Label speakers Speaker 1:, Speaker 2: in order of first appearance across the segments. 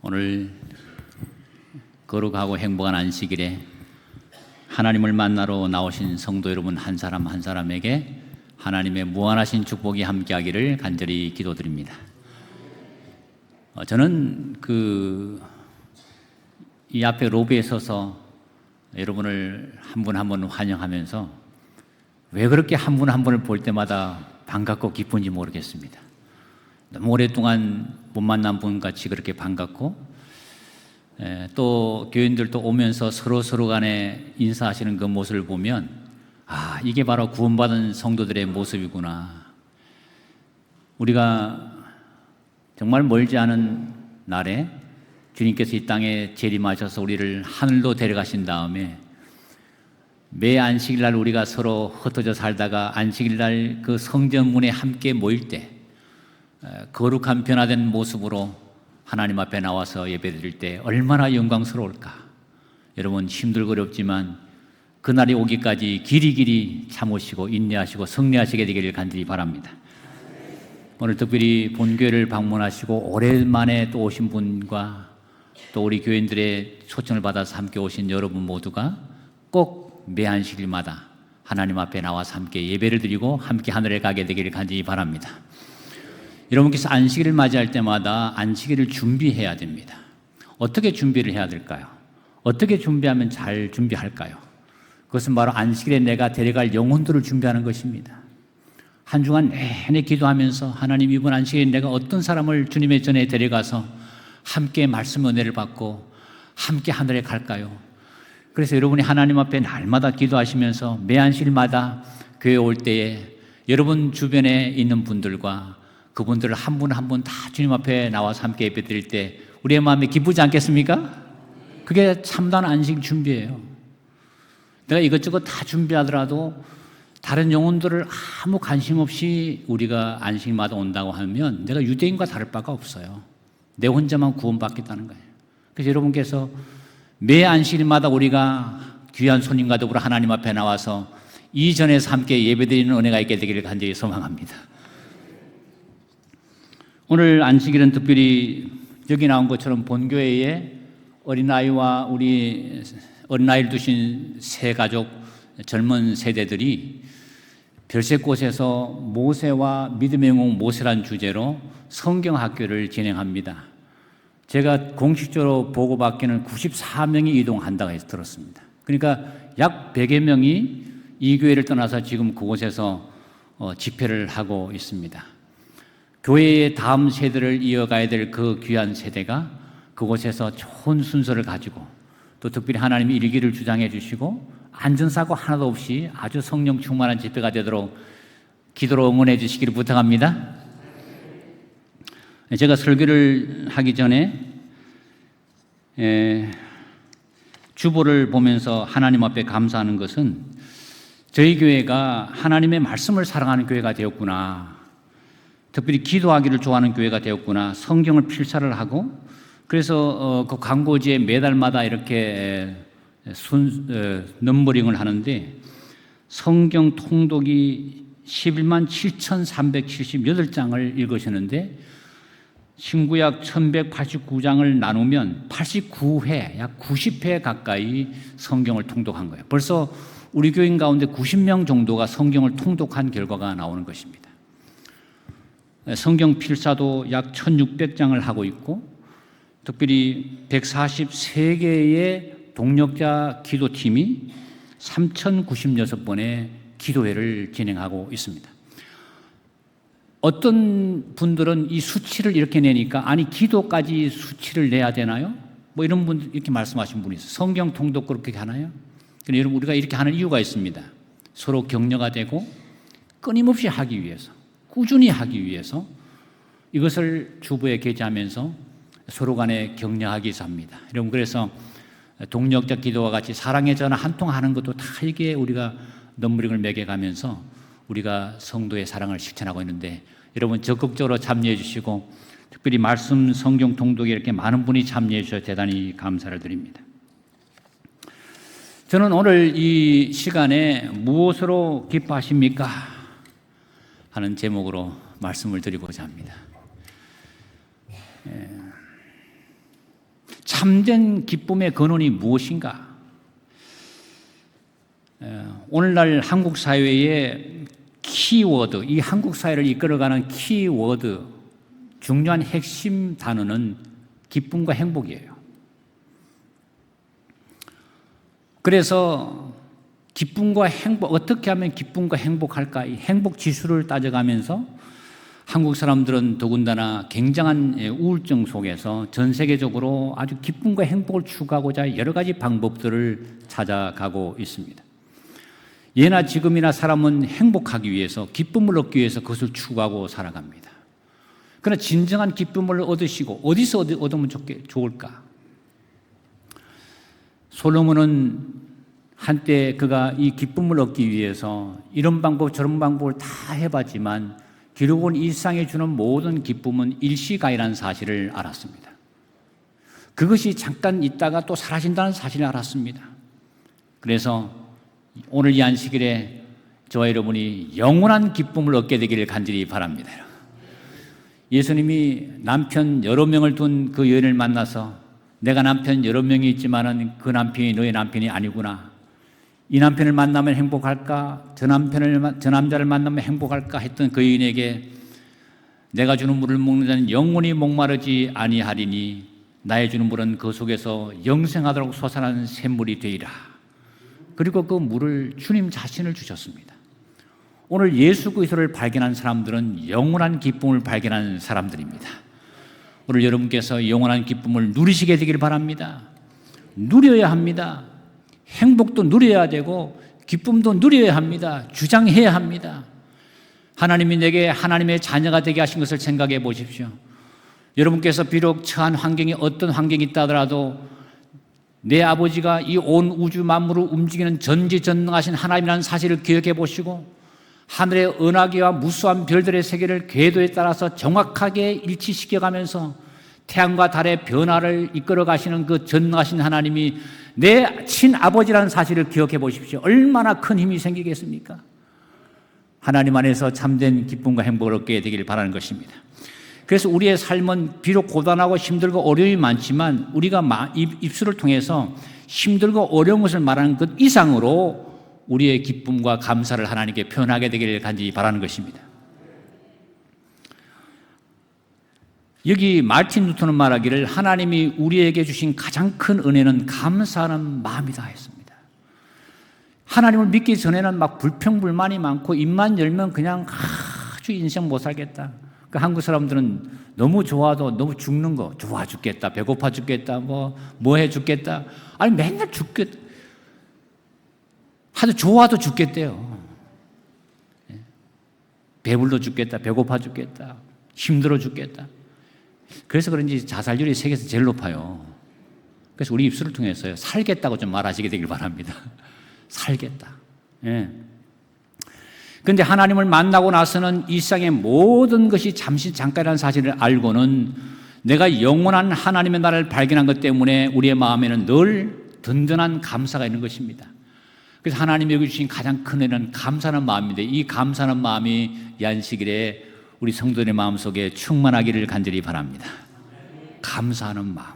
Speaker 1: 오늘 거룩하고 행복한 안식일에 하나님을 만나러 나오신 성도 여러분 한 사람 한 사람에게 하나님의 무한하신 축복이 함께하기를 간절히 기도드립니다. 저는 이 앞에 로비에 서서 여러분을 한 분 한 분 환영하면서 왜 그렇게 한 분 한 분을 볼 때마다 반갑고 기쁜지 모르겠습니다. 너무 오랫동안 못 만난 분 같이 그렇게 반갑고, 또 교인들도 오면서 서로 간에 인사하시는 그 모습을 보면 이게 바로 구원받은 성도들의 모습이구나. 우리가 정말 멀지 않은 날에 주님께서 이 땅에 재림하셔서 우리를 하늘로 데려가신 다음에 매 안식일날 우리가 서로 흩어져 살다가 안식일날 그 성전문에 함께 모일 때 거룩한 변화된 모습으로 하나님 앞에 나와서 예배드릴 때 얼마나 영광스러울까. 여러분 힘들고 어렵지만 그날이 오기까지 길이 참으시고 인내하시고 성례하시게 되기를 간절히 바랍니다. 오늘 특별히 본교회를 방문하시고 오랜만에 또 오신 분과 또 우리 교인들의 초청을 받아서 함께 오신 여러분 모두가 꼭 매 안식일마다 하나님 앞에 나와서 함께 예배를 드리고 함께 하늘에 가게 되기를 간절히 바랍니다. 여러분께서 안식일을 맞이할 때마다 안식일을 준비해야 됩니다. 어떻게 준비를 해야 될까요? 어떻게 준비하면 잘 준비할까요? 그것은 바로 안식일에 내가 데려갈 영혼들을 준비하는 것입니다. 한 주간 내내 기도하면서 하나님 이번 안식일에 내가 어떤 사람을 주님의 전에 데려가서 함께 말씀 은혜를 받고 함께 하늘에 갈까요? 그래서 여러분이 하나님 앞에 날마다 기도하시면서 매 안식일마다 교회 올 때에 여러분 주변에 있는 분들과 그분들을 한 분 한 분 다 주님 앞에 나와서 함께 예배 드릴 때 우리의 마음이 기쁘지 않겠습니까? 그게 참다운 안식 준비예요. 내가 이것저것 다 준비하더라도 다른 영혼들을 아무 관심 없이 우리가 안식일마다 온다고 하면 내가 유대인과 다를 바가 없어요. 내 혼자만 구원받겠다는 거예요. 그래서 여러분께서 매 안식일마다 우리가 귀한 손님과 더불어 하나님 앞에 나와서 이전에서 함께 예배드리는 은혜가 있게 되기를 간절히 소망합니다. 오늘 안식일은 특별히 여기 나온 것처럼 본교회에 어린아이와 우리 어린아이를 두신 세 가족 젊은 세대들이 별셋곳에서 모세와 믿음의 영웅 모세란 주제로 성경학교를 진행합니다. 제가 공식적으로 보고받기는 94명이 이동한다고 해서 들었습니다. 그러니까 약 100여 명이 이 교회를 떠나서 지금 그곳에서 집회를 하고 있습니다. 교회의 다음 세대를 이어가야 될 그 귀한 세대가 그곳에서 좋은 순서를 가지고 또 특별히 하나님이 일기를 주장해 주시고 안전사고 하나도 없이 아주 성령 충만한 집회가 되도록 기도로 응원해 주시기를 부탁합니다. 제가 설교를 하기 전에 주보를 보면서 하나님 앞에 감사하는 것은 저희 교회가 하나님의 말씀을 사랑하는 교회가 되었구나. 특별히 기도하기를 좋아하는 교회가 되었구나. 성경을 필사를 하고 그래서 그 광고지에 매달마다 이렇게 넘버링을 하는데 성경 통독이 11만 7,378장을 읽으셨는데 신구약 1189장을 나누면 89회, 약 90회 가까이 성경을 통독한 거예요. 벌써 우리 교인 가운데 90명 정도가 성경을 통독한 결과가 나오는 것입니다. 성경 필사도 약 1600장을 하고 있고 특별히 143개의 동력자 기도팀이 3096번의 기도회를 진행하고 있습니다. 어떤 분들은 이 수치를 이렇게 내니까 아니 기도까지 수치를 내야 되나요? 뭐 이런 분들 이렇게 말씀하신 분이 있어요. 성경 통독 그렇게 하나요? 그런데 여러분 우리가 이렇게 하는 이유가 있습니다. 서로 격려가 되고 끊임없이 하기 위해서 꾸준히 하기 위해서 이것을 주부에 게재하면서 서로 간에 격려하기 위해서 합니다. 여러분 그래서 동력자 기도와 같이 사랑의 전화 한 통 하는 것도 다 이게 우리가 넘버링을 매겨가면서 우리가 성도의 사랑을 실천하고 있는데 여러분 적극적으로 참여해 주시고 특별히 말씀 성경 통독에 이렇게 많은 분이 참여해 주셔서 대단히 감사를 드립니다. 저는 오늘 이 시간에 무엇으로 기뻐하십니까? 하는 제목으로 말씀을 드리고자 합니다. 참된 기쁨의 근원이 무엇인가? 오늘날 한국 사회의 키워드, 이 한국 사회를 이끌어가는 키워드, 중요한 핵심 단어는 기쁨과 행복이에요. 그래서 기쁨과 행복, 어떻게 하면 기쁨과 행복할까? 이 행복 지수를 따져가면서 한국 사람들은 더군다나 굉장한 우울증 속에서 전 세계적으로 아주 기쁨과 행복을 추구하고자 여러 가지 방법들을 찾아가고 있습니다. 예나 지금이나 사람은 행복하기 위해서, 기쁨을 얻기 위해서 그것을 추구하고 살아갑니다. 그러나 진정한 기쁨을 얻으시고 어디서 얻으면 좋을까? 솔로몬은 한때 그가 이 기쁨을 얻기 위해서 이런 방법 저런 방법을 다 해봤지만 결국은 일상에 주는 모든 기쁨은 일시가이라는 사실을 알았습니다. 그것이 잠깐 있다가 또 사라진다는 사실을 알았습니다. 그래서 오늘 이 안식일에 저와 여러분이 영원한 기쁨을 얻게 되기를 간절히 바랍니다. 예수님이 남편 여러 명을 둔 그 여인을 만나서 내가 남편 여러 명이 있지만은 그 남편이 너의 남편이 아니구나. 이 남편을 만나면 행복할까? 저 남자를 만나면 행복할까? 했던 그 여인에게 내가 주는 물을 먹는 자는 영원히 목마르지 아니하리니 나의 주는 물은 그 속에서 영생하도록 솟아나는 샘물이 되리라. 그리고 그 물을 주님 자신을 주셨습니다. 오늘 예수 그리스도를 발견한 사람들은 영원한 기쁨을 발견한 사람들입니다. 오늘 여러분께서 영원한 기쁨을 누리시게 되길 바랍니다. 누려야 합니다. 행복도 누려야 되고 기쁨도 누려야 합니다. 주장해야 합니다. 하나님이 내게 하나님의 자녀가 되게 하신 것을 생각해 보십시오. 여러분께서 비록 처한 환경이 어떤 환경이 있다 하더라도 내 아버지가 이 온 우주 만물을 움직이는 전지전능하신 하나님이라는 사실을 기억해 보시고 하늘의 은하계와 무수한 별들의 세계를 궤도에 따라서 정확하게 일치시켜가면서 태양과 달의 변화를 이끌어 가시는 그 전능하신 하나님이 내 친아버지라는 사실을 기억해 보십시오. 얼마나 큰 힘이 생기겠습니까? 하나님 안에서 참된 기쁨과 행복을 얻게 되기를 바라는 것입니다. 그래서 우리의 삶은 비록 고단하고 힘들고 어려움이 많지만 우리가 입술을 통해서 힘들고 어려운 것을 말하는 것 이상으로 우리의 기쁨과 감사를 하나님께 표현하게 되기를 간절히 바라는 것입니다. 여기 마르틴 루터는 말하기를 하나님이 우리에게 주신 가장 큰 은혜는 감사하는 마음이다 했습니다. 하나님을 믿기 전에는 막 불평불만이 많고 입만 열면 그냥 아주 인생 못 살겠다. 그 한국 사람들은 너무 좋아도 너무 죽는 거 좋아 죽겠다, 배고파 죽겠다, 뭐 해 죽겠다. 아니 맨날 죽겠다. 하도 좋아도 죽겠대요. 배불러 죽겠다, 배고파 죽겠다, 힘들어 죽겠다. 그래서 그런지 자살률이 세계에서 제일 높아요. 그래서 우리 입술을 통해서요 살겠다고 좀 말하시게 되길 바랍니다. 살겠다. 예. 그런데 하나님을 만나고 나서는 일상의 모든 것이 잠깐이라는 사실을 알고는 내가 영원한 하나님의 나라를 발견한 것 때문에 우리의 마음에는 늘 든든한 감사가 있는 것입니다. 그래서 하나님이 여기 주신 가장 큰 은혜는 감사하는 마음인데 이 감사하는 마음이 이 안식일에 우리 성도들의 마음속에 충만하기를 간절히 바랍니다. 감사하는 마음.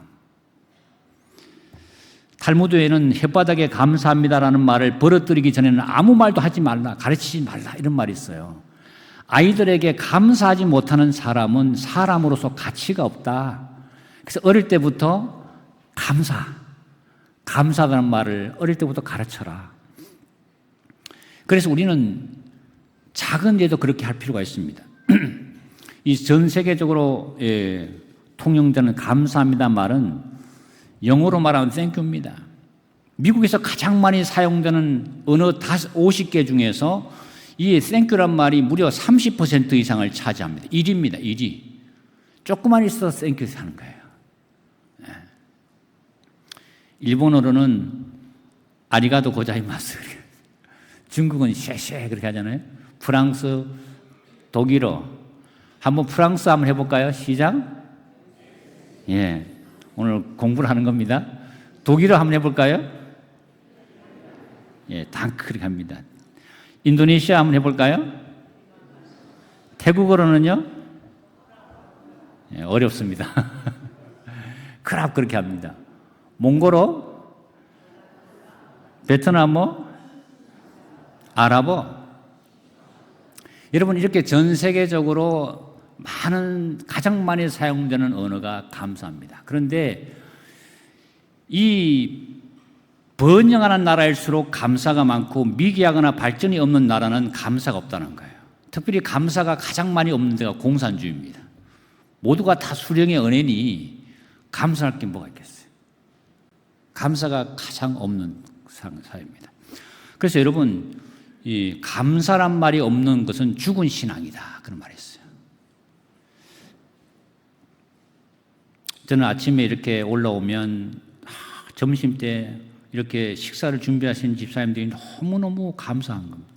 Speaker 1: 탈무드에는 혓바닥에 감사합니다라는 말을 벌어뜨리기 전에는 아무 말도 하지 말라, 가르치지 말라 이런 말이 있어요. 아이들에게 감사하지 못하는 사람은 사람으로서 가치가 없다. 그래서 어릴 때부터 감사하다는 말을 어릴 때부터 가르쳐라. 그래서 우리는 작은 일도 그렇게 할 필요가 있습니다. 이 전 세계적으로 통용되는 감사합니다 말은 영어로 말하면 땡큐입니다. 미국에서 가장 많이 사용되는 언어 50개 중에서 이 땡큐란 말이 무려 30% 이상을 차지합니다. 1위입니다. 1위. 조금만 있어서 땡큐 하는 거예요. 일본어로는 아리가도 고자이마스. 중국은 쉐쉐 그렇게 하잖아요. 프랑스, 독일어. 한번 프랑스 한번 해볼까요? 시작. 예, 오늘 공부를 하는 겁니다. 독일어 한번 해볼까요? 예, 당크 그렇게 합니다. 인도네시아 한번 해볼까요? 태국어로는요? 예, 어렵습니다. 크랍 그렇게 합니다. 몽골어? 베트남어? 아랍어? 여러분, 이렇게 전 세계적으로 가장 많이 사용되는 언어가 감사합니다. 그런데 이 번영하는 나라일수록 감사가 많고 미개하거나 발전이 없는 나라는 감사가 없다는 거예요. 특별히 감사가 가장 많이 없는 데가 공산주의입니다. 모두가 다 수령의 은혜니 감사할 게 뭐가 있겠어요. 감사가 가장 없는 사회입니다. 그래서 여러분, 이 감사란 말이 없는 것은 죽은 신앙이다, 그런 말이 있어요. 저는 아침에 이렇게 올라오면 점심 때 이렇게 식사를 준비하신 집사님들이 너무너무 감사한 겁니다.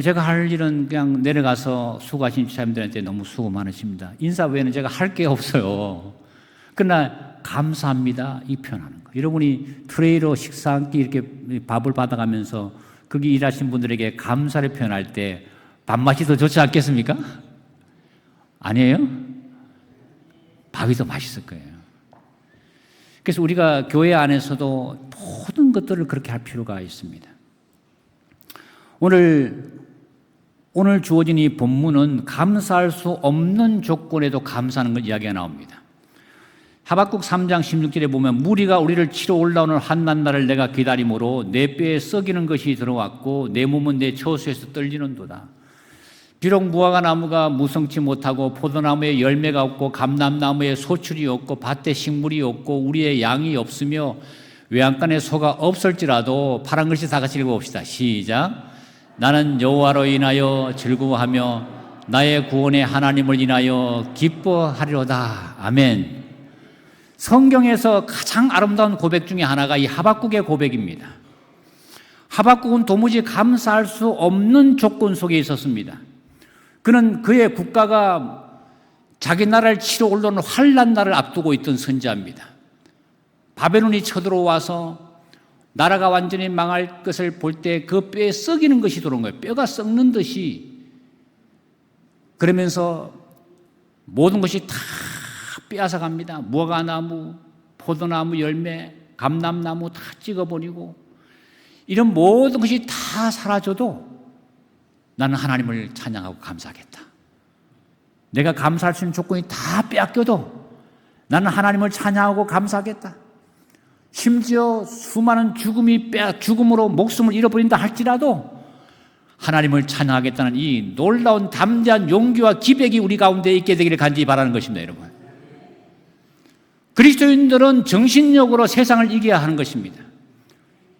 Speaker 1: 제가 할 일은 그냥 내려가서 수고하신 집사님들한테 너무 수고 많으십니다. 인사 외에는 제가 할 게 없어요. 그러나 감사합니다, 이 표현하는 거. 여러분이 트레이로 식사 한 끼 이렇게 밥을 받아가면서 거기 일하신 분들에게 감사를 표현할 때 밥맛이 더 좋지 않겠습니까? 아니에요? 밥이 더 맛있을 거예요. 그래서 우리가 교회 안에서도 모든 것들을 그렇게 할 필요가 있습니다. 오늘 주어진 이 본문은 감사할 수 없는 조건에도 감사하는 것 이야기가 나옵니다. 하박국 3장 16절에 보면 무리가 우리를 치러 올라오는 한낱날을 내가 기다림으로 내 뼈에 썩이는 것이 들어왔고 내 몸은 내 처소에서 떨리는도다. 비록 무화과 나무가 무성치 못하고 포도나무에 열매가 없고 감람나무에 소출이 없고 밭에 식물이 없고 우리의 양이 없으며 외양간에 소가 없을지라도 파란 글씨 다 같이 읽어봅시다. 시작. 나는 여호와로 인하여 즐거워하며 나의 구원의 하나님을 인하여 기뻐하리로다. 아멘. 성경에서 가장 아름다운 고백 중에 하나가 이 하박국의 고백입니다. 하박국은 도무지 감사할 수 없는 조건 속에 있었습니다. 그는 그의 국가가 자기 나라를 치러 올라오는 환난 날을 앞두고 있던 선지자입니다. 바벨론이 쳐들어와서 나라가 완전히 망할 것을 볼 때 그 뼈에 썩이는 것이 들어온 거예요. 뼈가 썩는 듯이. 그러면서 모든 것이 다 빼앗아 갑니다. 무화과나무, 포도나무 열매, 감람나무 다 찍어버리고 이런 모든 것이 다 사라져도 나는 하나님을 찬양하고 감사하겠다. 내가 감사할 수 있는 조건이 다 빼앗겨도 나는 하나님을 찬양하고 감사하겠다. 심지어 수많은 죽음으로 목숨을 잃어버린다 할지라도 하나님을 찬양하겠다는 이 놀라운 담대한 용기와 기백이 우리 가운데 있게 되기를 간절히 바라는 것입니다, 여러분. 그리스도인들은 정신력으로 세상을 이겨야 하는 것입니다.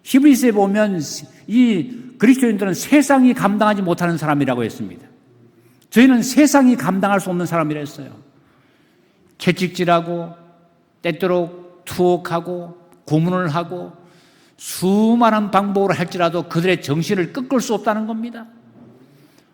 Speaker 1: 히브리서에 보면 이 그리스도인들은 세상이 감당하지 못하는 사람이라고 했습니다. 저희는 세상이 감당할 수 없는 사람이라 했어요. 채찍질하고 때때로 투옥하고 고문을 하고 수많은 방법으로 할지라도 그들의 정신을 꺾을 수 없다는 겁니다.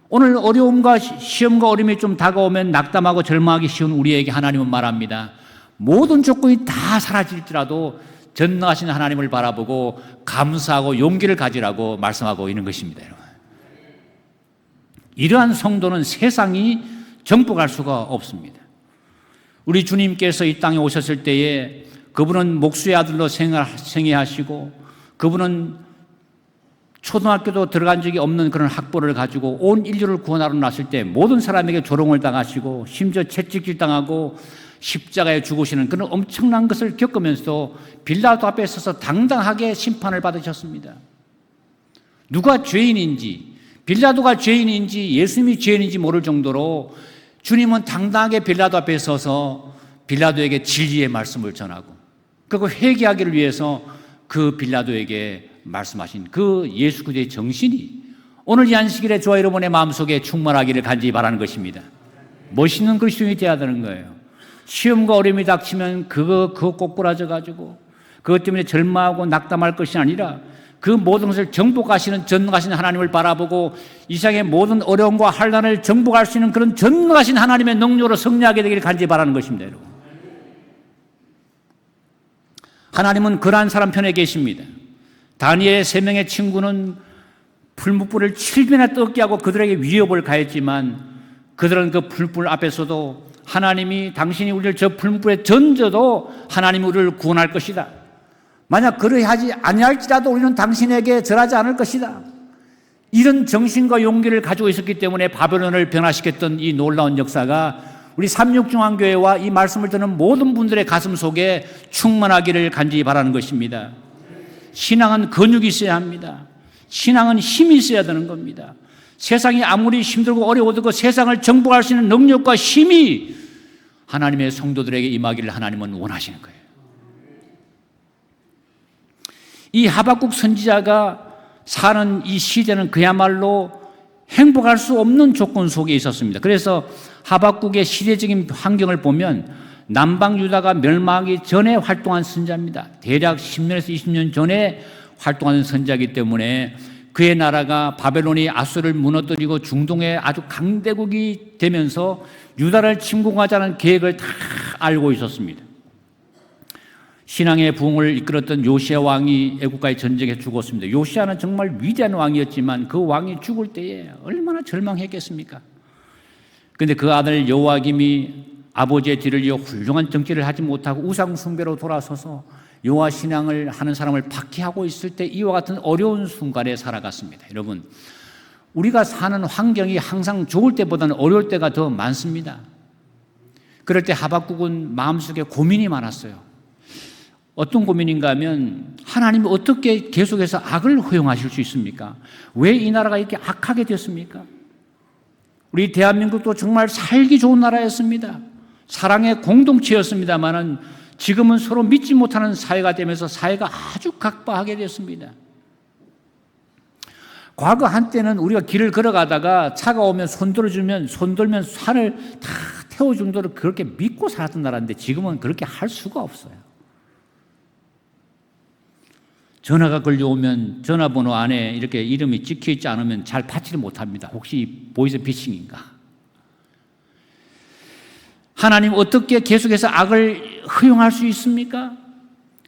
Speaker 1: 오늘 어려움과 시험과 어려움이 좀 다가오면 낙담하고 절망하기 쉬운 우리에게 하나님은 말합니다. 모든 조건이 다 사라질지라도 전능하신 하나님을 바라보고 감사하고 용기를 가지라고 말씀하고 있는 것입니다, 여러분. 이러한 성도는 세상이 정복할 수가 없습니다. 우리 주님께서 이 땅에 오셨을 때에 그분은 목수의 아들로 생애하시고 그분은 초등학교도 들어간 적이 없는 그런 학벌을 가지고 온 인류를 구원하러 났을 때 모든 사람에게 조롱을 당하시고 심지어 채찍질 당하고 십자가에 죽으시는 그런 엄청난 것을 겪으면서도 빌라도 앞에 서서 당당하게 심판을 받으셨습니다. 누가 죄인인지, 빌라도가 죄인인지 예수님이 죄인인지 모를 정도로 주님은 당당하게 빌라도 앞에 서서 빌라도에게 진리의 말씀을 전하고 그리고 회개하기를 위해서 그 빌라도에게 말씀하신 그 예수 그리스도의 정신이 오늘 이 안식일에 저와 여러분의 마음속에 충만하기를 간절히 바라는 것입니다. 멋있는 그리스도인이 되어야 되는 거예요. 시험과 어려움이 닥치면 그거 꼬꾸라져 가지고 그것 때문에 절망하고 낙담할 것이 아니라 그 모든 것을 정복하시는 전능하신 하나님을 바라보고 이 세상의 모든 어려움과 환난을 정복할 수 있는 그런 전능하신 하나님의 능력으로 승리하게 되기를 간절히 바라는 것입니다, 여러분. 하나님은 그러한 사람 편에 계십니다. 다니엘의 3명의 친구는 풀무불을 7배나 뜨겁게 하고 그들에게 위협을 가했지만 그들은 그 풀불 앞에서도 하나님이 당신이 우리를 저 풀무불에 던져도 하나님이 우리를 구원할 것이다. 만약 그러하지 아니할지라도 우리는 당신에게 절하지 않을 것이다. 이런 정신과 용기를 가지고 있었기 때문에 바벨론을 변화시켰던 이 놀라운 역사가 우리 삼육중앙교회와 이 말씀을 듣는 모든 분들의 가슴 속에 충만하기를 간절히 바라는 것입니다. 신앙은 근육이 있어야 합니다. 신앙은 힘이 있어야 되는 겁니다. 세상이 아무리 힘들고 어려워도 그 세상을 정복할 수 있는 능력과 힘이 하나님의 성도들에게 임하기를 하나님은 원하시는 거예요. 이 하박국 선지자가 사는 이 시대는 그야말로 행복할 수 없는 조건 속에 있었습니다. 그래서 하박국의 시대적인 환경을 보면 남방 유다가 멸망하기 전에 활동한 선지자입니다. 대략 10년에서 20년 전에 활동하는 선지자이기 때문에 그의 나라가 바벨론이 아수를 무너뜨리고 중동의 아주 강대국이 되면서 유다를 침공하자는 계획을 다 알고 있었습니다. 신앙의 부흥을 이끌었던 요시야 왕이 애국가의 전쟁에 죽었습니다. 요시야는 정말 위대한 왕이었지만 그 왕이 죽을 때에 얼마나 절망했겠습니까? 그런데 그 아들 여호와김이 아버지의 뒤를 이어 훌륭한 정치를 하지 못하고 우상 숭배로 돌아서서 여호와 신앙을 하는 사람을 박해하고 있을 때 이와 같은 어려운 순간에 살아갔습니다. 여러분, 우리가 사는 환경이 항상 좋을 때보다는 어려울 때가 더 많습니다. 그럴 때 하박국은 마음속에 고민이 많았어요. 어떤 고민인가 하면 하나님이 어떻게 계속해서 악을 허용하실 수 있습니까? 왜 이 나라가 이렇게 악하게 됐습니까? 우리 대한민국도 정말 살기 좋은 나라였습니다. 사랑의 공동체였습니다만은 지금은 서로 믿지 못하는 사회가 되면서 사회가 아주 각박하게 됐습니다. 과거 한때는 우리가 길을 걸어가다가 차가 오면 손들면 산을 다 태울 정도로 그렇게 믿고 살았던 나라인데 지금은 그렇게 할 수가 없어요. 전화가 걸려오면 전화번호 안에 이렇게 이름이 찍혀있지 않으면 잘 받지를 못합니다. 혹시 보이스피싱인가? 하나님 어떻게 계속해서 악을 허용할 수 있습니까?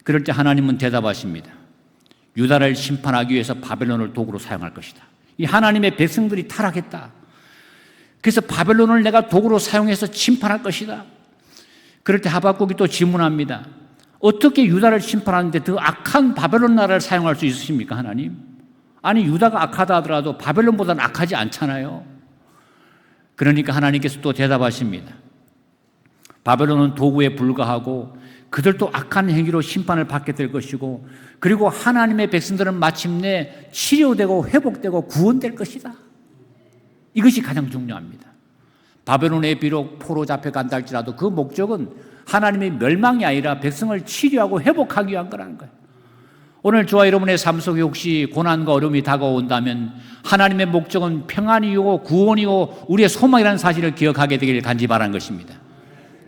Speaker 1: 그럴 때 하나님은 대답하십니다. 유다를 심판하기 위해서 바벨론을 도구로 사용할 것이다. 이 하나님의 백성들이 타락했다. 그래서 바벨론을 내가 도구로 사용해서 심판할 것이다. 그럴 때 하박국이 또 질문합니다. 어떻게 유다를 심판하는데 더 악한 바벨론 나라를 사용할 수 있으십니까, 하나님? 아니, 유다가 악하다 하더라도 바벨론보다는 악하지 않잖아요. 그러니까 하나님께서 또 대답하십니다. 바벨론은 도구에 불과하고 그들도 악한 행위로 심판을 받게 될 것이고 그리고 하나님의 백성들은 마침내 치료되고 회복되고 구원될 것이다. 이것이 가장 중요합니다. 바벨론에 비록 포로 잡혀간다 할지라도 그 목적은 하나님의 멸망이 아니라 백성을 치료하고 회복하기 위한 거라는 거예요. 오늘 저와 여러분의 삶 속에 혹시 고난과 어려움이 다가온다면 하나님의 목적은 평안이고 구원이고 우리의 소망이라는 사실을 기억하게 되기를 간절히 바라는 것입니다.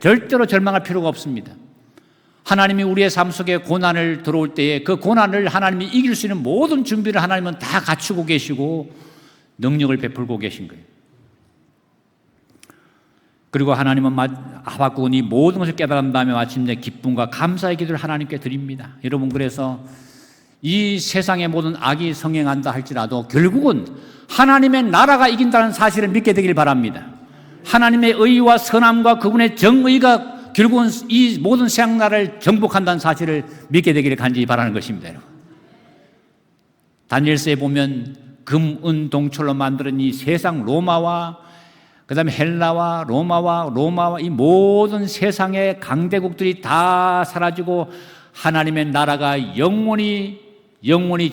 Speaker 1: 절대로 절망할 필요가 없습니다. 하나님이 우리의 삶 속에 고난을 들어올 때에 그 고난을 하나님이 이길 수 있는 모든 준비를 하나님은 다 갖추고 계시고 능력을 베풀고 계신 거예요. 그리고 하나님은 하박국은 이 모든 것을 깨달은 다음에 마침내 기쁨과 감사의 기도를 하나님께 드립니다. 여러분, 그래서 이 세상의 모든 악이 성행한다 할지라도 결국은 하나님의 나라가 이긴다는 사실을 믿게 되길 바랍니다. 하나님의 의와 선함과 그분의 정의가 결국은 이 모든 세상 나라를 정복한다는 사실을 믿게 되기를 간절히 바라는 것입니다. 여러분. 다니엘서에 보면 금, 은, 동철로 만드는 이 세상 로마와 그 다음에 헬라와 로마와 이 모든 세상의 강대국들이 다 사라지고 하나님의 나라가 영원히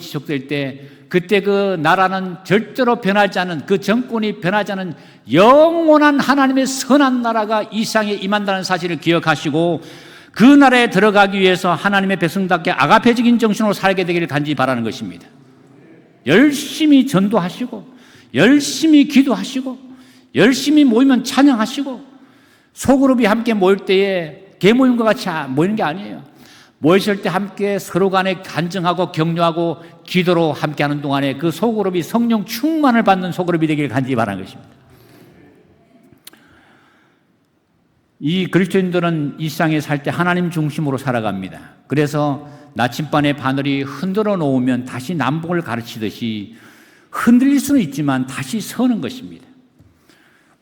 Speaker 1: 지속될 때 그때 그 나라는 절대로 변하지 않은 그 정권이 변하지 않은 영원한 하나님의 선한 나라가 이 세상에 임한다는 사실을 기억하시고 그 나라에 들어가기 위해서 하나님의 백성답게 아가페적인 정신으로 살게 되기를 간절히 바라는 것입니다. 열심히 전도하시고 열심히 기도하시고 열심히 모이면 찬양하시고 소그룹이 함께 모일 때에 개모임과 같이 모이는 게 아니에요. 모이실 때 함께 서로 간에 간증하고 격려하고 기도로 함께하는 동안에 그 소그룹이 성령 충만을 받는 소그룹이 되기를 간절히 바라는 것입니다. 이 그리스도인들은 이 세상에 살 때 하나님 중심으로 살아갑니다. 그래서 나침반의 바늘이 흔들어 놓으면 다시 남북을 가르치듯이 흔들릴 수는 있지만 다시 서는 것입니다.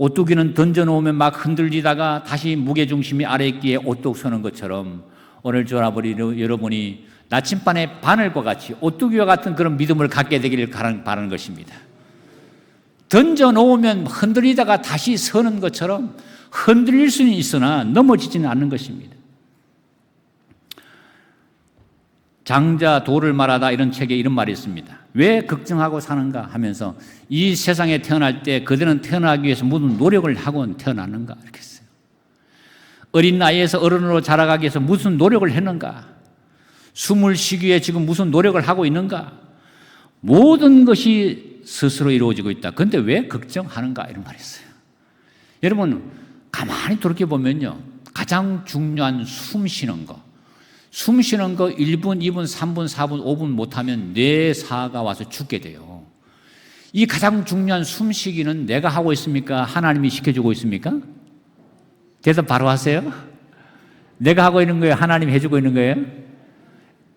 Speaker 1: 오뚜기는 던져놓으면 막 흔들리다가 다시 무게중심이 아래 있기에 오뚝 서는 것처럼 오늘 저와 여러분이 나침반의 바늘과 같이 오뚜기와 같은 그런 믿음을 갖게 되기를 바라는 것입니다. 던져놓으면 흔들리다가 다시 서는 것처럼 흔들릴 수는 있으나 넘어지지는 않는 것입니다. 장자 도를 말하다 이런 책에 이런 말이 있습니다. 왜 걱정하고 사는가 하면서 이 세상에 태어날 때 그들은 태어나기 위해서 무슨 노력을 하고 태어났는가 이렇게 했어요. 어린 나이에서 어른으로 자라가기 위해서 무슨 노력을 했는가, 숨을 쉬기 위해 지금 무슨 노력을 하고 있는가, 모든 것이 스스로 이루어지고 있다. 그런데 왜 걱정하는가 이런 말이 있어요. 여러분 가만히 돌이켜보면요, 가장 중요한 숨 쉬는 거, 1분, 2분, 3분, 4분, 5분 못하면 뇌사가 와서 죽게 돼요. 이 가장 중요한 숨쉬기는 내가 하고 있습니까? 하나님이 시켜주고 있습니까? 대답 바로 하세요. 내가 하고 있는 거예요? 하나님이 해주고 있는 거예요?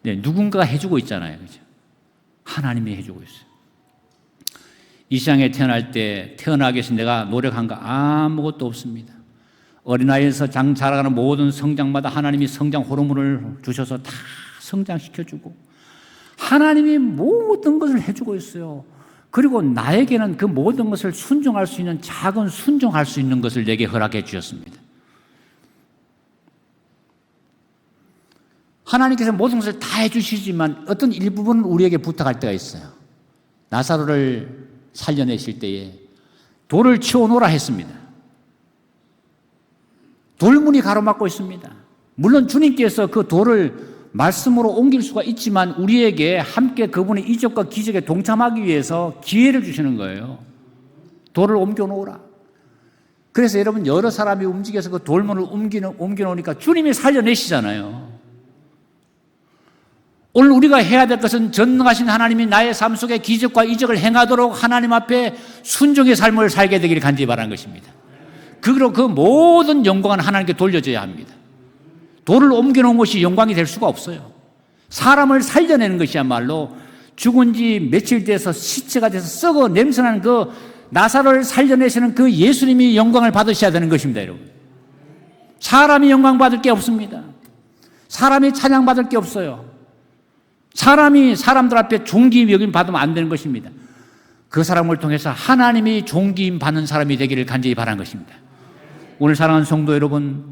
Speaker 1: 네, 누군가가 해주고 있잖아요. 그죠? 하나님이 해주고 있어요. 이 세상에 태어날 때 태어나기 위해서 내가 노력한 거 아무것도 없습니다. 어린아이에서 자라가는 모든 성장마다 하나님이 성장 호르몬을 주셔서 다 성장시켜주고 하나님이 모든 것을 해주고 있어요. 그리고 나에게는 그 모든 것을 순종할 수 있는 작은 순종할 수 있는 것을 내게 허락해 주셨습니다. 하나님께서 모든 것을 다 해주시지만 어떤 일부분은 우리에게 부탁할 때가 있어요. 나사로를 살려내실 때에 돌을 치워놓으라 했습니다. 돌문이 가로막고 있습니다. 물론 주님께서 그 돌을 말씀으로 옮길 수가 있지만 우리에게 함께 그분의 이적과 기적에 동참하기 위해서 기회를 주시는 거예요. 돌을 옮겨놓으라. 그래서 여러분 여러 사람이 움직여서 그 돌문을 옮겨놓으니까 주님이 살려내시잖아요. 오늘 우리가 해야 될 것은 전능하신 하나님이 나의 삶 속에 기적과 이적을 행하도록 하나님 앞에 순종의 삶을 살게 되기를 간절히 바라는 것입니다. 그리고 그 모든 영광은 하나님께 돌려줘야 합니다. 돌을 옮겨놓은 것이 영광이 될 수가 없어요. 사람을 살려내는 것이야말로 죽은 지 며칠 돼서 시체가 돼서 썩어 냄새나는 그 나사로를 살려내시는 그 예수님이 영광을 받으셔야 되는 것입니다, 여러분. 사람이 영광 받을 게 없습니다. 사람이 찬양 받을 게 없어요. 사람이 사람들 앞에 존귀 여김 받으면 안 되는 것입니다. 그 사람을 통해서 하나님이 존귀 받는 사람이 되기를 간절히 바라는 것입니다. 오늘 사랑하는 성도 여러분,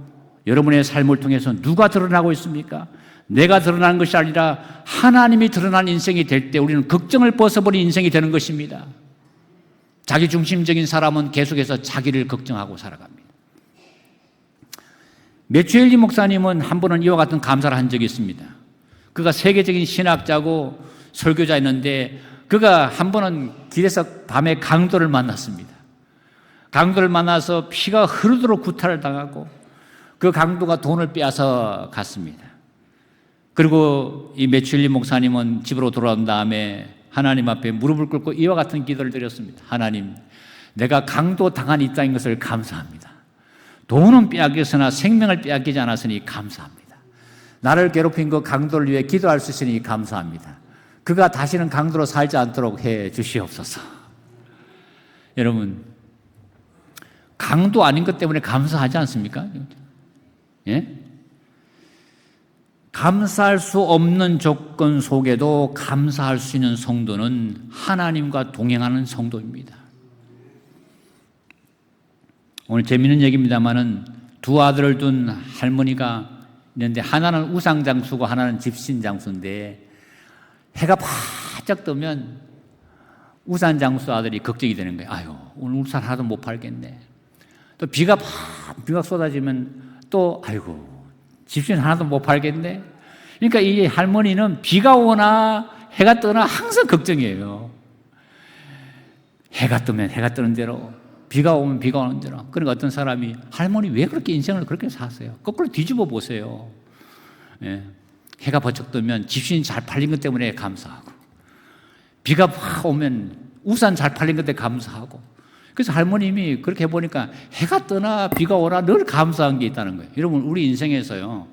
Speaker 1: 여러분의 삶을 통해서 누가 드러나고 있습니까? 내가 드러나는 것이 아니라 하나님이 드러나는 인생이 될 때 우리는 걱정을 벗어버린 인생이 되는 것입니다. 자기중심적인 사람은 계속해서 자기를 걱정하고 살아갑니다. 매추엘리 목사님은 한 번은 이와 같은 감사를 한 적이 있습니다. 그가 세계적인 신학자고 설교자였는데 그가 한 번은 길에서 밤에 강도를 만났습니다. 강도를 만나서 피가 흐르도록 구타를 당하고 그 강도가 돈을 빼앗아 갔습니다. 그리고 이 매추엘리 목사님은 집으로 돌아온 다음에 하나님 앞에 무릎을 꿇고 이와 같은 기도를 드렸습니다. 하나님, 내가 강도 당한 이 땅인 것을 감사합니다. 돈은 빼앗겼으나 생명을 빼앗기지 않았으니 감사합니다. 나를 괴롭힌 그 강도를 위해 기도할 수 있으니 감사합니다. 그가 다시는 강도로 살지 않도록 해 주시옵소서. 여러분, 강도 아닌 것 때문에 감사하지 않습니까? 예? 감사할 수 없는 조건 속에도 감사할 수 있는 성도는 하나님과 동행하는 성도입니다. 오늘 재미있는 얘기입니다만은 두 아들을 둔 할머니가 있는데 하나는 우상장수고 하나는 집신장수인데 해가 바짝 뜨면 우상장수 아들이 걱정이 되는 거예요. 아유, 오늘 우산 하나도 못 팔겠네. 또 비가 쏟아지면 또 아이고 집신 하나도 못 팔겠네. 그러니까 이 할머니는 비가 오나 해가 뜨나 항상 걱정이에요. 해가 뜨면 해가 뜨는 대로, 비가 오면 비가 오는 대로. 그러니까 어떤 사람이 할머니 왜 그렇게 인생을 그렇게 사세요? 거꾸로 뒤집어 보세요. 예. 해가 번쩍 뜨면 집신이 잘 팔린 것 때문에 감사하고, 비가 확 오면 우산 잘 팔린 것 때문에 감사하고. 그래서 할머님이 그렇게 해보니까 해가 뜨나 비가 오나 늘 감사한 게 있다는 거예요. 여러분, 우리 인생에서요,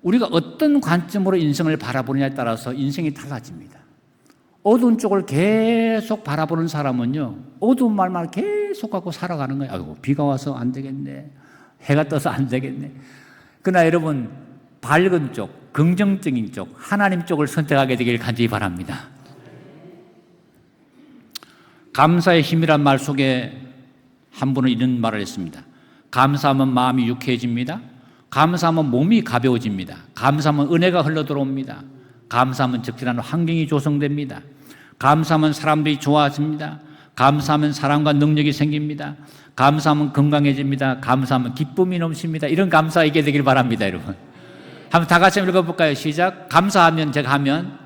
Speaker 1: 우리가 어떤 관점으로 인생을 바라보느냐에 따라서 인생이 달라집니다. 어두운 쪽을 계속 바라보는 사람은요, 어두운 말만 계속 갖고 살아가는 거예요. 아이고, 비가 와서 안 되겠네. 해가 떠서 안 되겠네. 그러나 여러분, 밝은 쪽, 긍정적인 쪽, 하나님 쪽을 선택하게 되길 간절히 바랍니다. 감사의 힘이란 말 속에 한 분은 이런 말을 했습니다. 감사하면 마음이 유쾌해집니다. 감사하면 몸이 가벼워집니다. 감사하면 은혜가 흘러들어옵니다. 감사하면 적절한 환경이 조성됩니다. 감사하면 사람들이 좋아집니다. 감사하면 사랑과 능력이 생깁니다. 감사하면 건강해집니다. 감사하면 기쁨이 넘칩니다. 이런 감사 있게 되길 바랍니다, 여러분. 한번 다 같이 읽어볼까요? 시작. 감사하면, 제가 하면,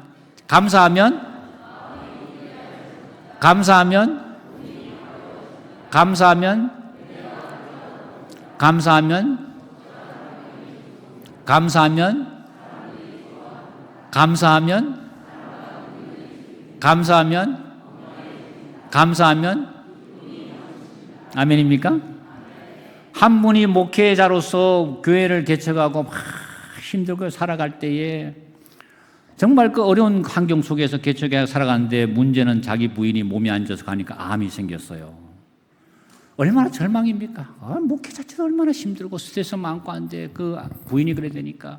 Speaker 1: 감사하면, 감사하면, 감사하면, 감사하면, 감사하면, 감사하면, 감사하면, 감사하면, 아멘입니까? 한 분이 목회자로서 교회를 개척하고 막 힘들고 살아갈 때에 정말 그 어려운 환경 속에서 개척해 살아가는데 문제는 자기 부인이 몸이 안 좋아서 가니까 암이 생겼어요. 얼마나 절망입니까? 목회 자체도 얼마나 힘들고 스트레스 많고 한데 그 부인이 그래 되니까.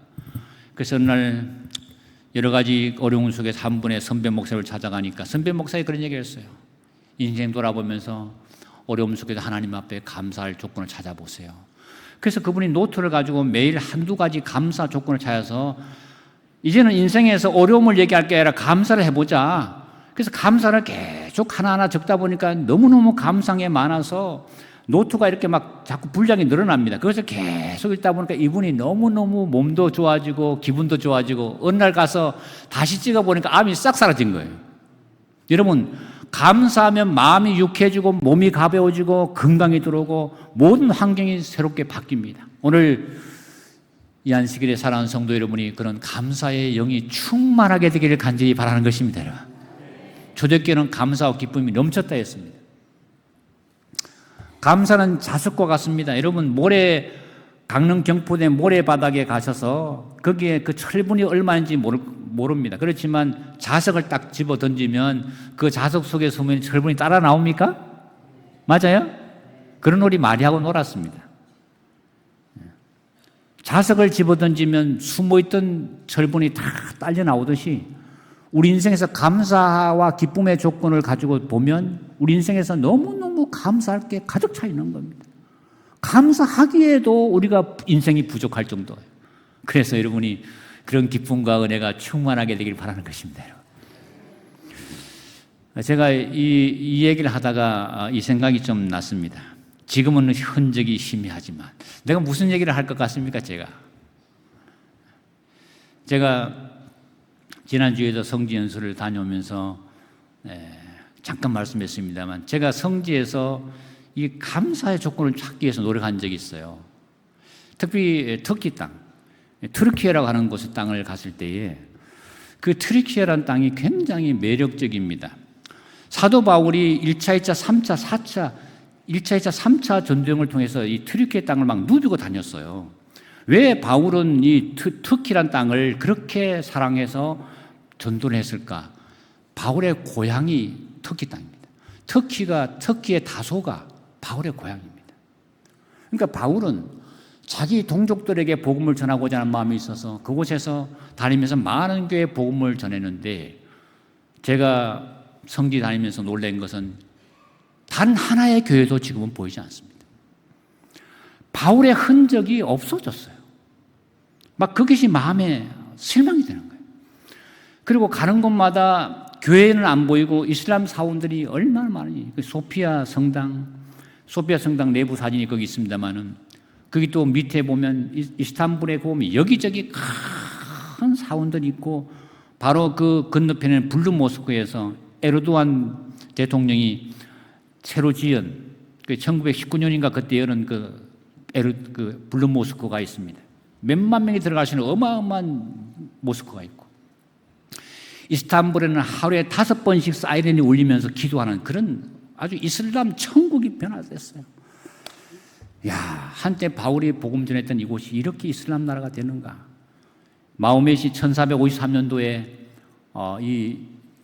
Speaker 1: 그래서 어느 날 여러 가지 어려운 속에서 한 분의 선배 목사를 찾아가니까 선배 목사가 그런 얘기를 했어요. 인생 돌아보면서 어려움 속에서 하나님 앞에 감사할 조건을 찾아보세요. 그래서 그분이 노트를 가지고 매일 한두 가지 감사 조건을 찾아서 이제는 인생에서 어려움을 얘기할 게 아니라 감사를 해보자. 그래서 감사를 계속 하나하나 적다 보니까 너무너무 감사한 게 많아서 노트가 이렇게 막 자꾸 분량이 늘어납니다. 그래서 계속 읽다 보니까 이분이 너무너무 몸도 좋아지고 기분도 좋아지고 어느 날 가서 다시 찍어보니까 암이 싹 사라진 거예요. 여러분, 감사하면 마음이 유쾌해지고 몸이 가벼워지고 건강이 들어오고 모든 환경이 새롭게 바뀝니다. 오늘 이 안식일에 살아가는 성도 여러분이 그런 감사의 영이 충만하게 되기를 간절히 바라는 것입니다. 초대교회는 감사와 기쁨이 넘쳤다 했습니다. 감사는 자석과 같습니다. 여러분, 강릉 경포대 모래바닥에 가셔서 거기에 그 철분이 얼마인지 모릅니다. 그렇지만 자석을 딱 집어 던지면 그 자석 속에 숨은 철분이 따라 나옵니까? 맞아요? 그런 우리 마리하고 놀았습니다. 자석을 집어 던지면 숨어있던 철분이 다 딸려 나오듯이 우리 인생에서 감사와 기쁨의 조건을 가지고 보면 우리 인생에서 너무너무 감사할 게 가득 차 있는 겁니다. 감사하기에도 우리가 인생이 부족할 정도예요. 그래서 여러분이 그런 기쁨과 은혜가 충만하게 되길 바라는 것입니다. 제가 이 얘기를 하다가 이 생각이 좀 났습니다. 지금은 흔적이 희미하지만 내가 무슨 얘기를 할 것 같습니까? 제가 지난주에도 성지 연수를 다녀오면서 잠깐 말씀했습니다만 제가 성지에서 이 감사의 조건을 찾기 위해서 노력한 적이 있어요. 특히 터키 땅, 트르키예라고 하는 곳의 땅을 갔을 때에 그 트르키예라는 땅이 굉장히 매력적입니다. 사도 바울이 1차, 2차, 3차, 4차 1차, 2차, 3차 전쟁을 통해서 이 트르키예 땅을 막 누비고 다녔어요. 왜 바울은 이 터키란 땅을 그렇게 사랑해서 전도를 했을까? 바울의 고향이 터키 땅입니다. 터키의 다소가 바울의 고향입니다. 그러니까 바울은 자기 동족들에게 복음을 전하고자 하는 마음이 있어서 그곳에서 다니면서 많은 교회에 복음을 전했는데 제가 성지 다니면서 놀란 것은 단 하나의 교회도 지금은 보이지 않습니다. 바울의 흔적이 없어졌어요. 막 그것이 마음에 실망이 되는 거예요. 그리고 가는 곳마다 교회는 안 보이고 이슬람 사원들이 얼마나 많으니 소피아 성당 내부 사진이 거기 있습니다만은 거기 또 밑에 보면 이스탄불에 보면 여기저기 큰 사원들이 있고 바로 그 건너편에는 블루 모스크에서 에르도안 대통령이 새로 지은 1919년인가 그때 열은 그 블루 모스크가 있습니다. 몇만 명이 들어갈 수 있는 어마어마한 모스크가 있고 이스탄불에는 하루에 5번씩 사이렌이 울리면서 기도하는 그런 아주 이슬람 천국이 변화됐어요. 야, 한때 바울이 복음 전했던 이곳이 이렇게 이슬람 나라가 되는가? 마호멧이 1453년도에 이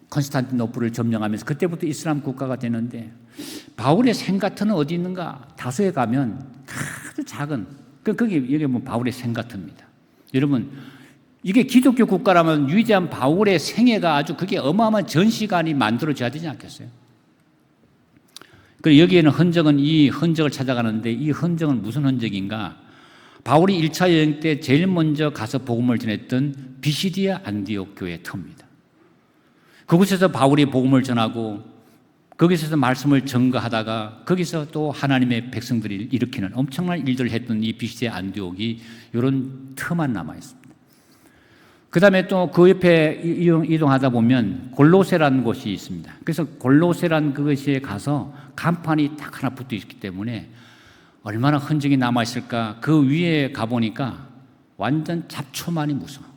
Speaker 1: 콘스탄티노플을 점령하면서 그때부터 이슬람 국가가 되는데 바울의 생가터는 어디 있는가? 다소에 가면 아주 작은 여기 뭐 바울의 생가터입니다. 여러분 이게 기독교 국가라면 위대한 바울의 생애가 아주 그게 어마어마한 전시관이 만들어져야 되지 않겠어요? 그리고 여기에는 이 흔적을 찾아가는데 이 흔적은 무슨 흔적인가? 바울이 1차 여행 때 제일 먼저 가서 복음을 전했던 비시디아 안디옥 교회 터입니다. 그곳에서 바울이 복음을 전하고 거기서 말씀을 전가하다가 거기서 또 하나님의 백성들이 일으키는 엄청난 일들을 했던 이 비시디아 안디옥이 이런 터만 남아있습니다. 그 다음에 또 그 옆에 이동하다 보면 골로새라는 곳이 있습니다. 그래서 골로새라는 그것에 가서 간판이 딱 하나 붙어 있기 때문에 얼마나 흔적이 남아있을까. 그 위에 가보니까 완전 잡초만이 무서워.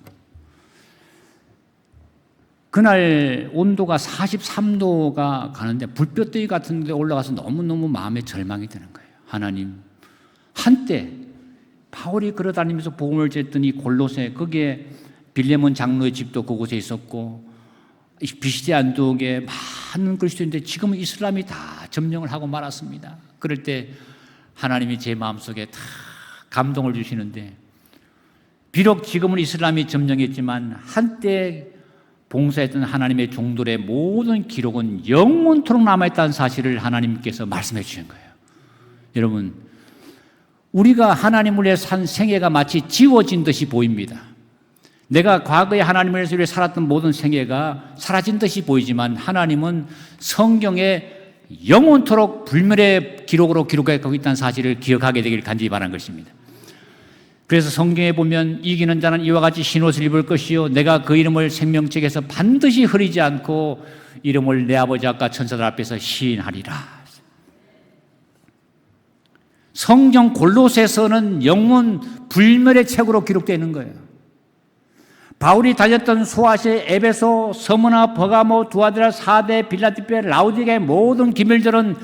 Speaker 1: 그날 온도가 43도가 가는데 불볕더위 같은 데 올라가서 너무너무 마음에 절망이 드는 거예요. 하나님, 한때 바울이 걸어다니면서 복음을 전했던 이 골로새, 거기에 빌레몬 장로의 집도 그곳에 있었고 비시디아 안디옥에 많은 그리스도인데 지금은 이슬람이 다 점령을 하고 말았습니다. 그럴 때 하나님이 제 마음속에 다 감동을 주시는데 비록 지금은 이슬람이 점령했지만 한때 봉사했던 하나님의 종들의 모든 기록은 영원토록 남아있다는 사실을 하나님께서 말씀해 주신 거예요. 여러분, 우리가 하나님을 위해 산 생애가 마치 지워진 듯이 보입니다. 내가 과거에 하나님을 위해 살았던 모든 생애가 사라진 듯이 보이지만 하나님은 성경에 영원토록 불멸의 기록으로 기록하고 있다는 사실을 기억하게 되기를 간절히 바라는 것입니다. 그래서 성경에 보면 이기는 자는 이와 같이 흰옷을 입을 것이요 내가 그 이름을 생명책에서 반드시 흐리지 않고 이름을 내 아버지 앞과 천사들 앞에서 시인하리라. 성경 골로새서는 영원 불멸의 책으로 기록되어 거예요. 바울이 다녔던 소아시아, 에베소, 서머나, 버가모, 두아디라, 사대, 빌라델피아, 라우디게의 모든 기밀들은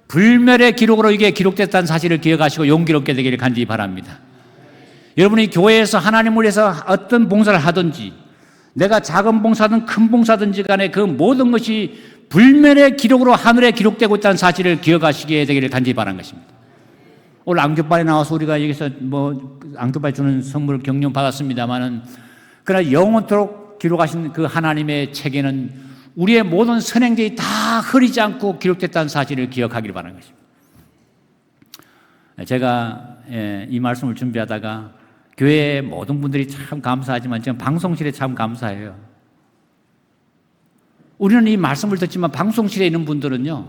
Speaker 1: 불멸의 기록으로 이게 기록됐다는 사실을 기억하시고 용기를 얻게 되기를 간절히 바랍니다. 여러분이 교회에서 하나님을 위해서 어떤 봉사를 하든지 내가 작은 봉사든 큰 봉사든지 간에 그 모든 것이 불멸의 기록으로 하늘에 기록되고 있다는 사실을 기억하시게 되기를 간절히 바라는 것입니다. 오늘 앙교빨에 나와서 우리가 여기서 앙교빨 주는 선물을 격려 받았습니다만은 그러나 영원토록 기록하신 그 하나님의 책에는 우리의 모든 선행들이 다 흐리지 않고 기록됐다는 사실을 기억하기를 바라는 것입니다. 제가 이 말씀을 준비하다가 교회의 모든 분들이 참 감사하지만 지금 방송실에 참 감사해요. 우리는 이 말씀을 듣지만 방송실에 있는 분들은요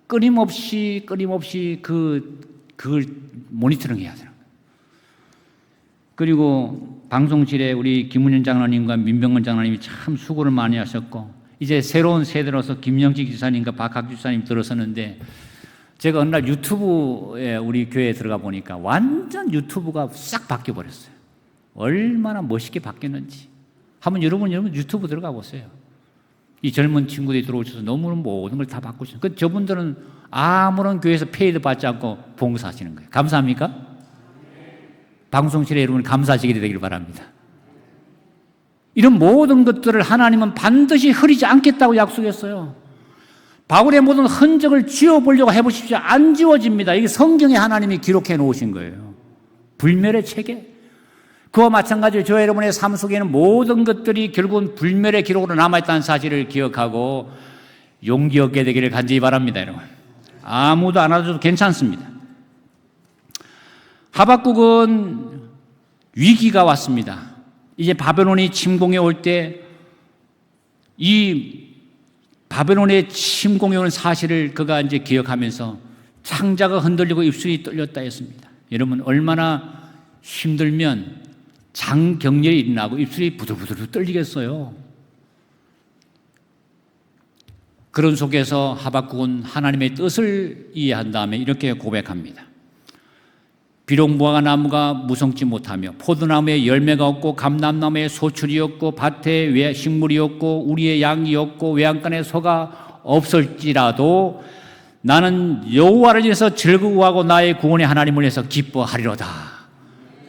Speaker 1: 끊임없이 그걸 모니터링 해야 돼요. 그리고 방송실에 우리 김은현 장로님과 민병건 장로님이 참 수고를 많이 하셨고 이제 새로운 세대로서 김영식 지사님과 박학주 지사님 들어섰는데 제가 어느 날 유튜브에 우리 교회에 들어가 보니까 완전 유튜브가 싹 바뀌어버렸어요. 얼마나 멋있게 바뀌었는지. 한번 여러분 유튜브 들어가 보세요. 이 젊은 친구들이 들어오셔서 너무 모든 걸 다 바꾸시는. 그 저분들은 아무런 교회에서 페이드 받지 않고 봉사하시는 거예요. 감사합니까? 방송실에 여러분 감사하시게 되기를 바랍니다. 이런 모든 것들을 하나님은 반드시 흐리지 않겠다고 약속했어요. 바울의 모든 흔적을 지워보려고 해보십시오. 안 지워집니다. 이게 성경에 하나님이 기록해 놓으신 거예요. 불멸의 책에. 그와 마찬가지로 저 여러분의 삶 속에는 모든 것들이 결국은 불멸의 기록으로 남아있다는 사실을 기억하고 용기 얻게 되기를 간절히 바랍니다. 여러분. 아무도 안 와도 괜찮습니다. 하박국은 위기가 왔습니다. 이제 바벨론이 침공해 올 때 이 바벨론의 침공해 오는 사실을 그가 이제 기억하면서 창자가 흔들리고 입술이 떨렸다 했습니다. 여러분 얼마나 힘들면 장경련이 일어나고 입술이 부들부들 떨리겠어요. 그런 속에서 하박국은 하나님의 뜻을 이해한 다음에 이렇게 고백합니다. 비록 무화과 나무가 무성치 못하며 포도나무에 열매가 없고 감람나무에 소출이 없고 밭에 식물이 없고 우리의 양이 없고 외양간에 소가 없을지라도 나는 여호와를 위해서 즐거워하고 나의 구원의 하나님을 위해서 기뻐하리로다.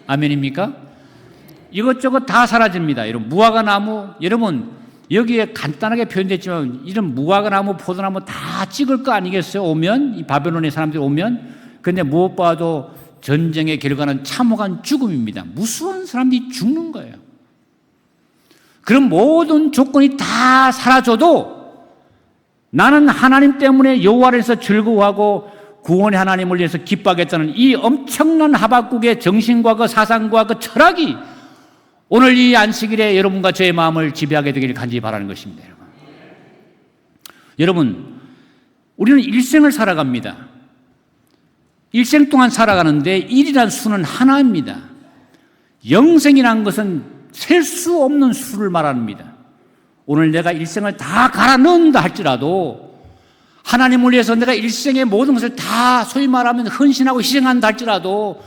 Speaker 1: 아멘입니까? 이것저것 다 사라집니다. 여러분 무화과 나무, 여러분 여기에 간단하게 표현됐지만 이런 무화과나무, 포도나무 다 찍을 거 아니겠어요? 오면 이 바벨론의 사람들이 오면. 그런데 무엇보다도 전쟁의 결과는 참혹한 죽음입니다. 무수한 사람들이 죽는 거예요. 그런 모든 조건이 다 사라져도 나는 하나님 때문에 여호와에서 즐거워하고 구원의 하나님을 위해서 기뻐하겠다는 이 엄청난 하박국의 정신과 그 사상과 그 철학이 오늘 이 안식일에 여러분과 저의 마음을 지배하게 되기를 간절히 바라는 것입니다. 여러분, 우리는 일생을 살아갑니다. 일생 동안 살아가는데 일이란 수는 하나입니다. 영생이라는 것은 셀 수 없는 수를 말합니다. 오늘 내가 일생을 다 갈아 넣는다 할지라도 하나님을 위해서 내가 일생의 모든 것을 다 소위 말하면 헌신하고 희생한다 할지라도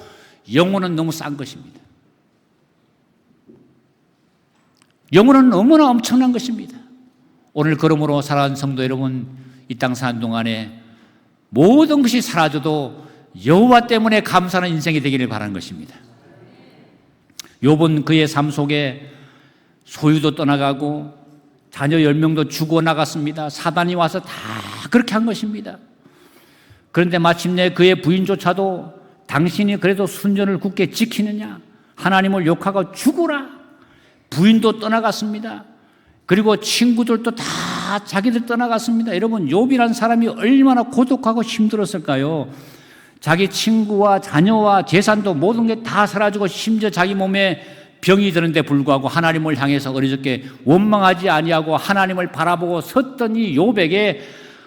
Speaker 1: 영혼은 너무 싼 것입니다. 영혼은 너무나 엄청난 것입니다. 오늘 그러므로 사랑하는 성도 여러분, 이 땅 사는 동안에 모든 것이 사라져도 여호와 때문에 감사하는 인생이 되기를 바라는 것입니다. 욥은 그의 삶 속에 소유도 떠나가고 자녀 10명도 죽어나갔습니다. 사단이 와서 다 그렇게 한 것입니다. 그런데 마침내 그의 부인조차도 당신이 그래도 순전을 굳게 지키느냐, 하나님을 욕하고 죽으라. 부인도 떠나갔습니다. 그리고 친구들도 다 자기들 떠나갔습니다. 여러분, 욥이라는 사람이 얼마나 고독하고 힘들었을까요? 자기 친구와 자녀와 재산도 모든 게 다 사라지고 심지어 자기 몸에 병이 드는데 불구하고 하나님을 향해서 어리석게 원망하지 아니하고 하나님을 바라보고 섰던 이 욥에게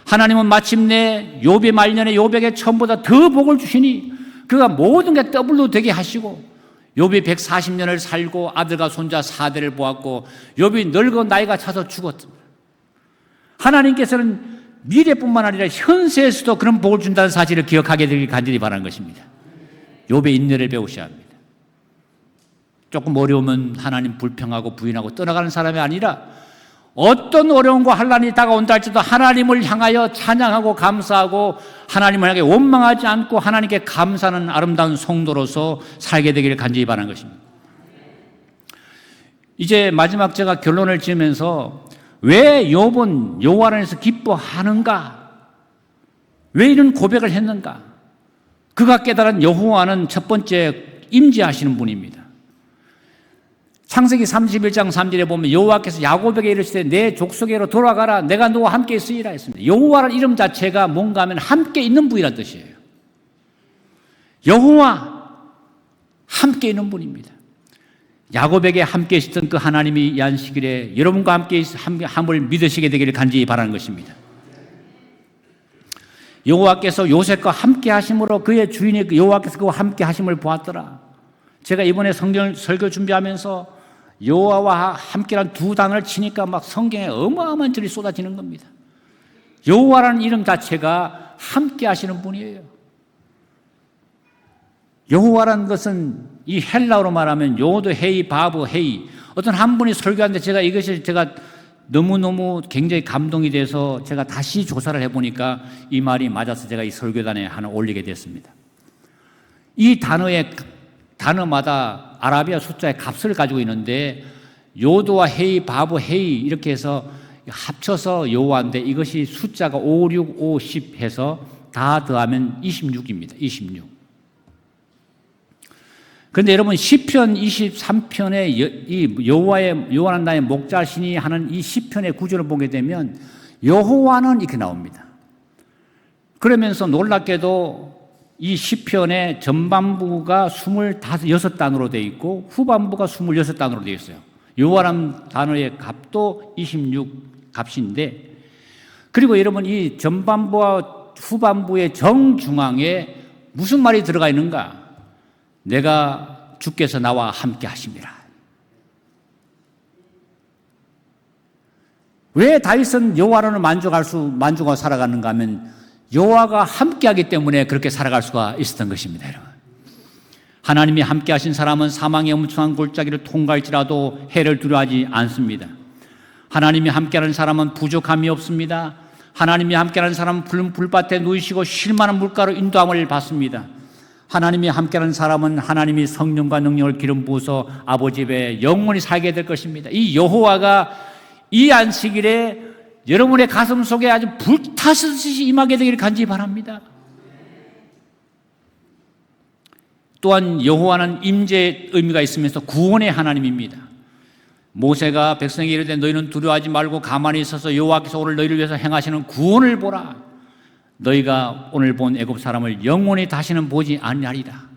Speaker 1: 하나님은 마침내 욥의 말년에 욥에게 처음보다 더 복을 주시니 그가 모든 게 더블로 되게 하시고 욥이 140년을 살고 아들과 손자 4대를 보았고 욥이 늙어 나이가 차서 죽었습니다. 하나님께서는 미래뿐만 아니라 현세에서도 그런 복을 준다는 사실을 기억하게 되길 간절히 바라는 것입니다. 욥의 인내를 배우셔야 합니다. 조금 어려우면 하나님 불평하고 부인하고 떠나가는 사람이 아니라 어떤 어려움과 환난이 다가온다 할지라도 하나님을 향하여 찬양하고 감사하고 하나님을 향해 원망하지 않고 하나님께 감사하는 아름다운 성도로서 살게 되기를 간절히 바라는 것입니다. 이제 마지막 제가 결론을 지으면서 왜 욥은 여호와 안에서 기뻐하는가? 왜 이런 고백을 했는가? 그가 깨달은 여호와는 첫 번째 임재하시는 분입니다. 창세기 31장 3절에 보면 여호와께서 야곱에게 이르시되 내 족속에로 돌아가라, 내가 너와 함께 있으리라 했습니다. 여호와라는 이름 자체가 뭔가 하면 함께 있는 분이라는 뜻이에요. 여호와, 함께 있는 분입니다. 야곱에게 함께 있었던 그 하나님이 이 안식일에 여러분과 함께 함을 믿으시게 되기를 간절히 바라는 것입니다. 여호와께서 요셉과 함께 하심으로 그의 주인이 여호와께서 그와 함께 하심을 보았더라. 제가 이번에 성경 설교 준비하면서 여호와와 함께란 두 단어를 치니까 막 성경에 어마어마한 절이 쏟아지는 겁니다. 여호와라는 이름 자체가 함께 하시는 분이에요. 여호와라는 것은 이 헬라어로 말하면 요도 헤이 바브 헤이. 어떤 한 분이 설교하는데 제가 너무너무 굉장히 감동이 돼서 제가 다시 조사를 해보니까 이 말이 맞아서 제가 이 설교단에 하나 올리게 됐습니다. 이 단어마다 아라비아 숫자의 값을 가지고 있는데 요도와 헤이, 바브, 헤이 이렇게 해서 합쳐서 여호와인데 이것이 숫자가 5, 6, 5, 10 해서 다 더하면 26입니다. 26. 그런데 여러분 시편 23편에 이 여호와는 나의 목자시니 하는 이 시편의 구절을 보게 되면 여호와는 이렇게 나옵니다. 그러면서 놀랍게도 이 시편의 전반부가 26단으로 되어 있고 후반부가 26단으로 되어 있어요. 여호와라는 단어의 값도 26 값인데, 그리고 여러분 이 전반부와 후반부의 정중앙에 무슨 말이 들어가 있는가? 내가 주께서 나와 함께 하심이라. 왜 다윗은 여호와로는 만족하고 살아가는가 하면 여호와가 함께하기 때문에 그렇게 살아갈 수가 있었던 것입니다. 여러분. 하나님이 함께하신 사람은 사망의 엄청난 골짜기를 통과할지라도 해를 두려워하지 않습니다. 하나님이 함께하는 사람은 부족함이 없습니다. 하나님이 함께하는 사람은 푸른 불밭에 누이시고 쉴만한 물가로 인도함을 받습니다. 하나님이 함께하는 사람은 하나님이 성령과 능력을 기름 부어서 아버지 집에 영원히 살게 될 것입니다. 이 여호와가 이 안식일에 여러분의 가슴 속에 아주 불타듯이 임하게 되기를 간절히 바랍니다. 또한 여호와는 임재의 의미가 있으면서 구원의 하나님입니다. 모세가 백성에게 이르되 너희는 두려워하지 말고 가만히 있어서 여호와께서 오늘 너희를 위해서 행하시는 구원을 보라. 너희가 오늘 본 애굽 사람을 영원히 다시는 보지 아니하리라.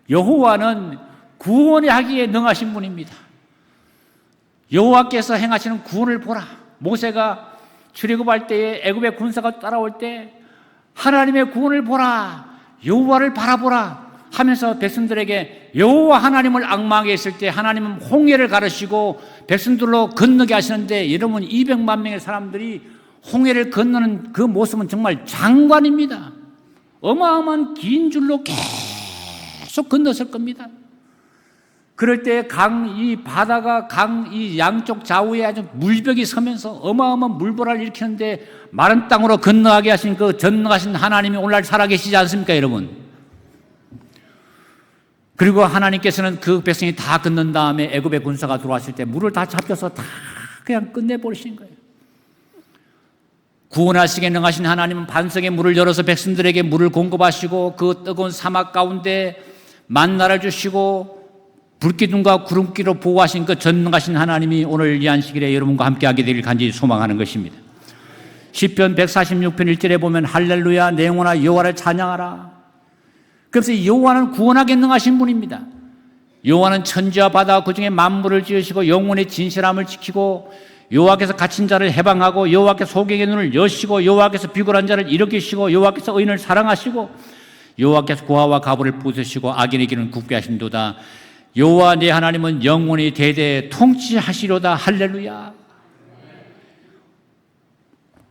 Speaker 1: 여호와는 구원하기에 능하신 분입니다. 여호와께서 행하시는 구원을 보라. 모세가 출애굽할 때에 애굽의 군사가 따라올 때 하나님의 구원을 보라, 여호와를 바라보라 하면서 백성들에게 여호와 하나님을 앙망하게 했을 때 하나님은 홍해를 가르시고 백성들로 건너게 하시는데, 여러분 200만 명의 사람들이 홍해를 건너는 그 모습은 정말 장관입니다. 어마어마한 긴 줄로 계속 건넜을 겁니다. 그럴 때 이 바다가 이 양쪽 좌우에 아주 물벽이 서면서 어마어마한 물보라를 일으키는데 마른 땅으로 건너가게 하신 그 전능하신 하나님이 오늘날 살아계시지 않습니까, 여러분? 그리고 하나님께서는 그 백성이 다 건넌 다음에 애굽의 군사가 들어왔을 때 물을 다 잡혀서 다 그냥 끝내버리신 거예요. 구원하시게 능하신 하나님은 반석의 물을 열어서 백성들에게 물을 공급하시고 그 뜨거운 사막 가운데 만나를 주시고 불기둥과 구름기로 보호하신 그 전능하신 하나님이 오늘 이 안식일에 여러분과 함께하게 되길 간절히 소망하는 것입니다. 시편 146편 1절에 보면 할렐루야 내 영혼아 여호와를 찬양하라. 그래서 여호와는 구원하게 능하신 분입니다. 여호와는 천지와 바다 그중에 만물을 지으시고 영혼의 진실함을 지키고 여호와께서 갇힌 자를 해방하고 여호와께서 소경의 눈을 여시고 여호와께서 비굴한 자를 일으키시고 여호와께서 의인을 사랑하시고 여호와께서 고아와 가부를 부수시고 악인의 길은 굽게 하신도다. 여호와 내 하나님은 영원히 대대 통치하시려다. 할렐루야.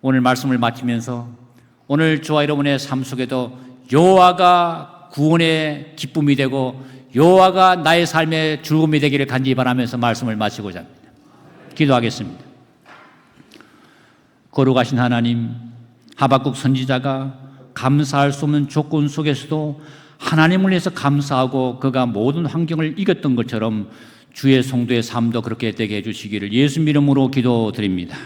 Speaker 1: 오늘 말씀을 마치면서 오늘 저와 여러분의 삶 속에도 여호와가 구원의 기쁨이 되고 여호와가 나의 삶의 즐거움이 되기를 간절히 바라면서 말씀을 마치고자 합니다. 기도하겠습니다. 거룩하신 하나님, 하박국 선지자가 감사할 수 없는 조건 속에서도 하나님을 위해서 감사하고 그가 모든 환경을 이겼던 것처럼 주의 성도의 삶도 그렇게 되게 해주시기를 예수 이름으로 기도드립니다.